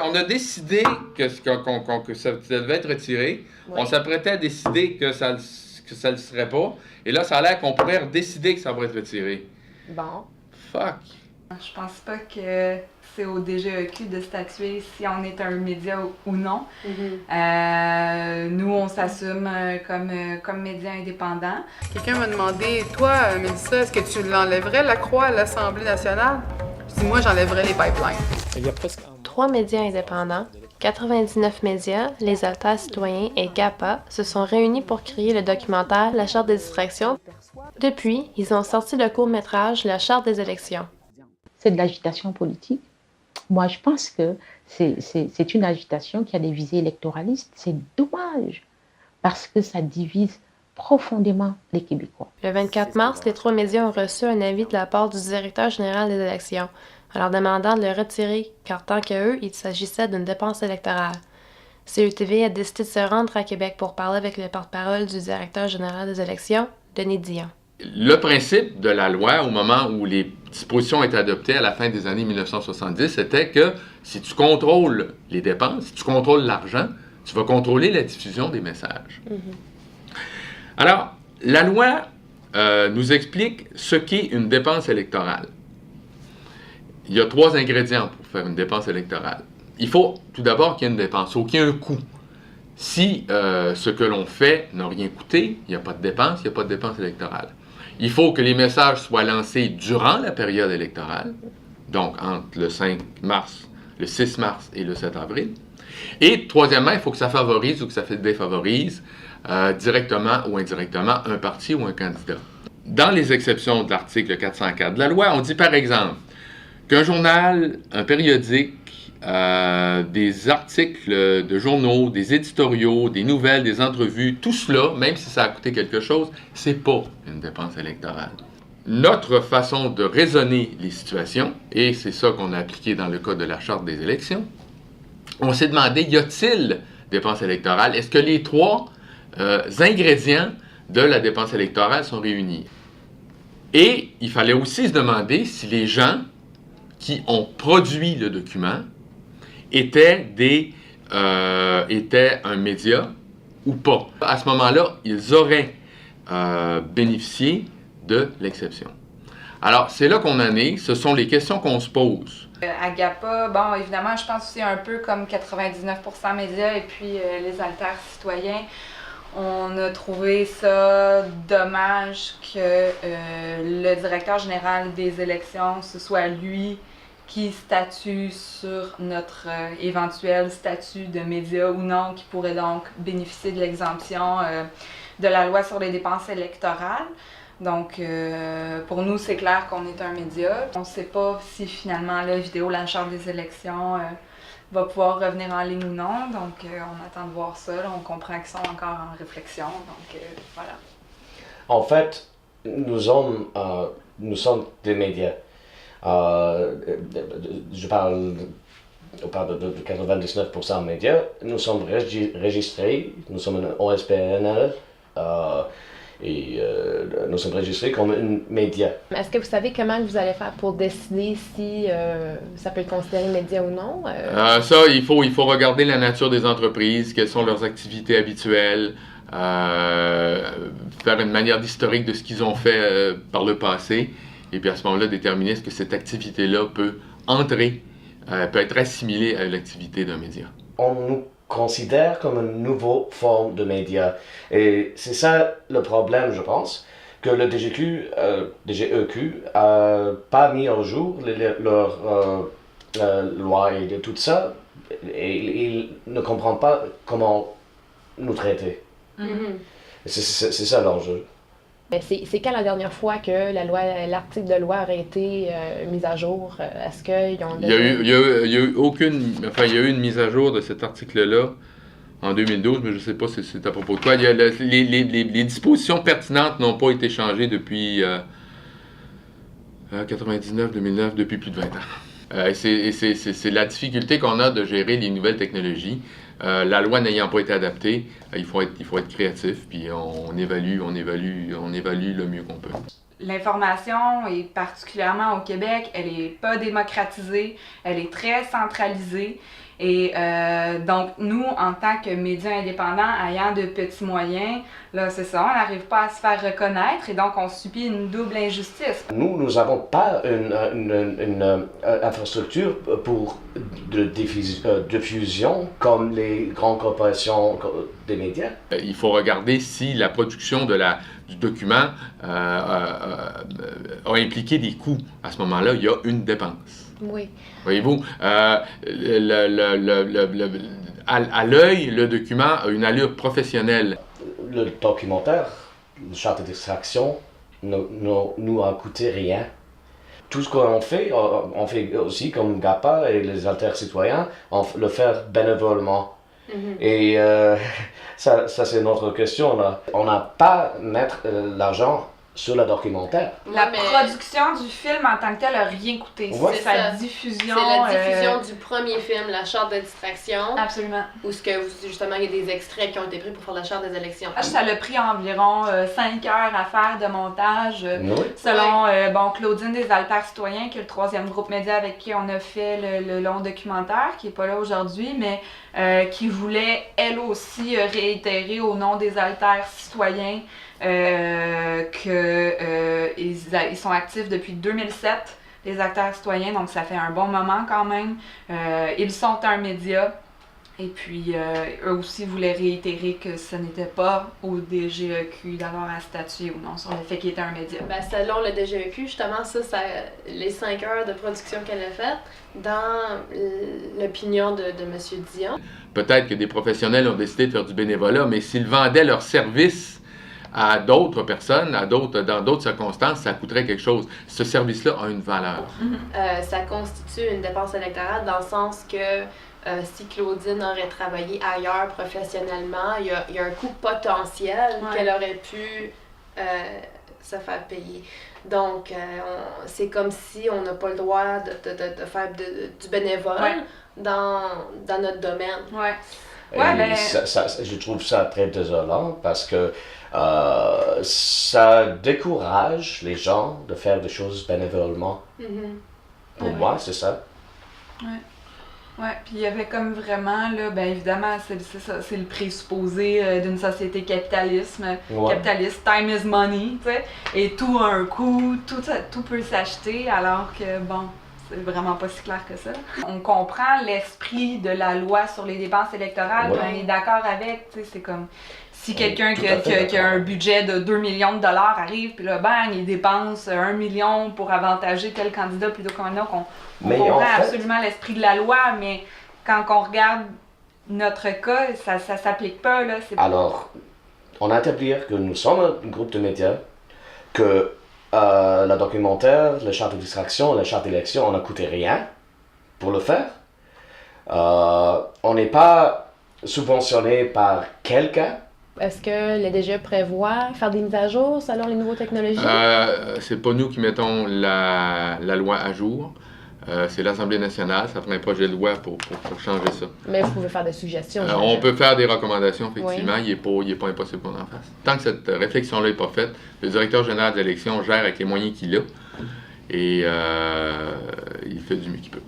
On a décidé que ça devait être retiré. Oui. On s'apprêtait à décider que ça le serait pas. Et là, ça a l'air qu'on pourrait redécider que ça va être retiré. Bon. Fuck. Je pense pas que c'est au DGEQ de statuer si on est un média ou non. Nous, on s'assume comme média indépendant. Quelqu'un m'a demandé, toi, Mélissa, est-ce que tu l'enlèverais, la croix, à l'Assemblée nationale? Je dis, moi, j'enlèverais les pipelines. Il y a presque 3 médias indépendants, 99 médias, les Alters citoyens et GAPA se sont réunis pour créer le documentaire La Charte des distractions. Depuis, ils ont sorti le court-métrage La Charte des élections. C'est de l'agitation politique. Moi, je pense que c'est une agitation qui a des visées électoralistes. C'est dommage, parce que ça divise profondément les Québécois. Le 24 mars, les 3 médias ont reçu un avis de la part du directeur général des élections, en leur demandant de le retirer, car tant qu'eux, il s'agissait d'une dépense électorale. CETV a décidé de se rendre à Québec pour parler avec le porte-parole du directeur général des élections, Denis Dion. Le principe de la loi, au moment où les dispositions ont été adoptées à la fin des années 1970, c'était que si tu contrôles les dépenses, si tu contrôles l'argent, tu vas contrôler la diffusion des messages. Alors, la loi nous explique ce qu'est une dépense électorale. Il y a 3 ingrédients pour faire une dépense électorale. Il faut tout d'abord qu'il y ait une dépense, il faut qu'il y ait un coût. Si ce que l'on fait n'a rien coûté, il n'y a pas de dépense, il n'y a pas de dépense électorale. Il faut que les messages soient lancés durant la période électorale, donc entre le 5 mars, le 6 mars et le 7 avril. Et troisièmement, il faut que ça favorise ou que ça défavorise directement ou indirectement un parti ou un candidat. Dans les exceptions de l'article 404 de la loi, on dit par exemple qu'un journal, un périodique, des articles de journaux, des éditoriaux, des nouvelles, des entrevues, tout cela, même si ça a coûté quelque chose, c'est pas une dépense électorale. Notre façon de raisonner les situations, et c'est ça qu'on a appliqué dans le cas de la Charte des élections, on s'est demandé, y a-t-il dépense électorale? Est-ce que les 3 ingrédients de la dépense électorale sont réunis? Et il fallait aussi se demander si les gens qui ont produit le document étaient un média ou pas. À ce moment-là, ils auraient bénéficié de l'exception. Alors, c'est là qu'on en est. Ce sont les questions qu'on se pose. À GAPA, bon, évidemment, je pense aussi un peu comme 99% médias et puis les Alters citoyens, on a trouvé ça dommage que le directeur général des élections, ce soit lui qui statue sur notre éventuel statut de média ou non, qui pourrait donc bénéficier de l'exemption de la loi sur les dépenses électorales. Donc, pour nous, c'est clair qu'on est un média. On ne sait pas si finalement la vidéo La Charte des élections va pouvoir revenir en ligne ou non. Donc, on attend de voir ça. Là, on comprend qu'ils sont encore en réflexion. Donc, voilà. En fait, nous sommes des médias. On parle de 99% de médias. Nous sommes registrés, nous sommes un OSPNL et nous sommes registrés comme un média. Est-ce que vous savez comment vous allez faire pour décider si ça peut être considéré média ou non? Ça, il faut regarder la nature des entreprises, quelles sont leurs activités habituelles, faire une manière d'historique de ce qu'ils ont fait par le passé, et puis à ce moment-là, déterminer est-ce que cette activité-là peut entrer, peut être assimilée à l'activité d'un média. On nous considère comme une nouvelle forme de média. Et c'est ça le problème, je pense, que le DGEQ n'a pas mis en jour leur loi et tout ça, et il ne comprend pas comment nous traiter. C'est ça l'enjeu. C'est quand la dernière fois que l'article de loi aurait été mis à jour? Est-ce qu'ils ont... Il y a eu une mise à jour de cet article-là en 2012, mais je ne sais pas si c'est à propos de quoi. Les dispositions pertinentes n'ont pas été changées depuis 99-2009, depuis plus de 20 ans. C'est la difficulté qu'on a de gérer les nouvelles technologies. La loi n'ayant pas été adaptée, il faut être créatif, puis on évalue le mieux qu'on peut. L'information, et particulièrement au Québec, elle n'est pas démocratisée, elle est très centralisée. Et donc, nous, en tant que médias indépendants, ayant de petits moyens, là, c'est ça, on n'arrive pas à se faire reconnaître et donc on subit une double injustice. Nous n'avons pas une infrastructure pour de diffusion comme les grandes corporations des médias. Il faut regarder si la production du document a impliqué des coûts. À ce moment-là, il y a une dépense. Oui. Voyez-vous, à l'œil, le document a une allure professionnelle. Le documentaire, le charte de distraction, nous a coûté rien. Tout ce qu'on fait, on fait aussi comme GAPA et les Altercitoyens, on le fait bénévolement. Et ça c'est notre question là. On n'a pas mettre l'argent sur le documentaire. La production du film en tant que tel n'a rien coûté. Ouais. C'est sa diffusion. C'est la diffusion du premier film, La Charte de distraction. Absolument. Où justement il y a des extraits qui ont été pris pour faire la Charte des élections. Ça l'a pris environ 5 heures à faire de montage. Oui. Selon Claudine des Altercitoyens, qui est le 3e groupe média avec qui on a fait le long documentaire, qui n'est pas là aujourd'hui, mais qui voulait elle aussi réitérer au nom des Altercitoyens qu'ils sont actifs depuis 2007, les Altercitoyens, donc ça fait un bon moment quand même. Ils sont un média. Et puis, eux aussi voulaient réitérer que ce n'était pas au DGEQ d'avoir à statuer ou non sur le fait qu'il était un média. Ben, selon le DGEQ, justement, les 5 heures de production qu'elle a faites, dans l'opinion de M. Dion. Peut-être que des professionnels ont décidé de faire du bénévolat, mais s'ils vendaient leurs services à d'autres personnes, dans d'autres circonstances, ça coûterait quelque chose. Ce service-là a une valeur. Ça constitue une dépense électorale dans le sens que si Claudine aurait travaillé ailleurs professionnellement, il y a un coût potentiel qu'elle aurait pu se faire payer. Donc, c'est comme si on n'a pas le droit de faire du bénévole dans notre domaine. Je trouve ça très désolant parce que ça décourage les gens de faire des choses bénévolement. Pour moi, c'est ça. Ouais, puis il y avait comme vraiment, là, ben évidemment, c'est le présupposé d'une société capitaliste, time is money, tu sais, et tout a un coût, tout peut s'acheter, alors que, bon, c'est vraiment pas si clair que ça. On comprend l'esprit de la loi sur les dépenses électorales, puis on est d'accord avec, tu sais, c'est comme, si quelqu'un qui a un budget de 2 millions de dollars arrive, puis là, bang, il dépense 1 million pour avantager tel candidat plutôt qu'un autre, on comprend absolument l'esprit de la loi, mais quand on regarde notre cas, ça s'applique pas, là. Alors, on a établi que nous sommes un groupe de médias, que le documentaire, la charte de distraction, la charte d'élection, on n'a coûté rien pour le faire. On n'est pas subventionné par quelqu'un. Est-ce que le DGE prévoit faire des mises à jour selon les nouvelles technologies? C'est pas nous qui mettons la loi à jour. C'est l'Assemblée nationale, ça ferait un projet de loi pour changer ça. Mais vous pouvez faire des suggestions. On peut faire des recommandations, effectivement. Oui. Il n'est pas impossible qu'on en fasse. Tant que cette réflexion-là n'est pas faite, le directeur général de l'élection gère avec les moyens qu'il a et il fait du mieux qu'il peut.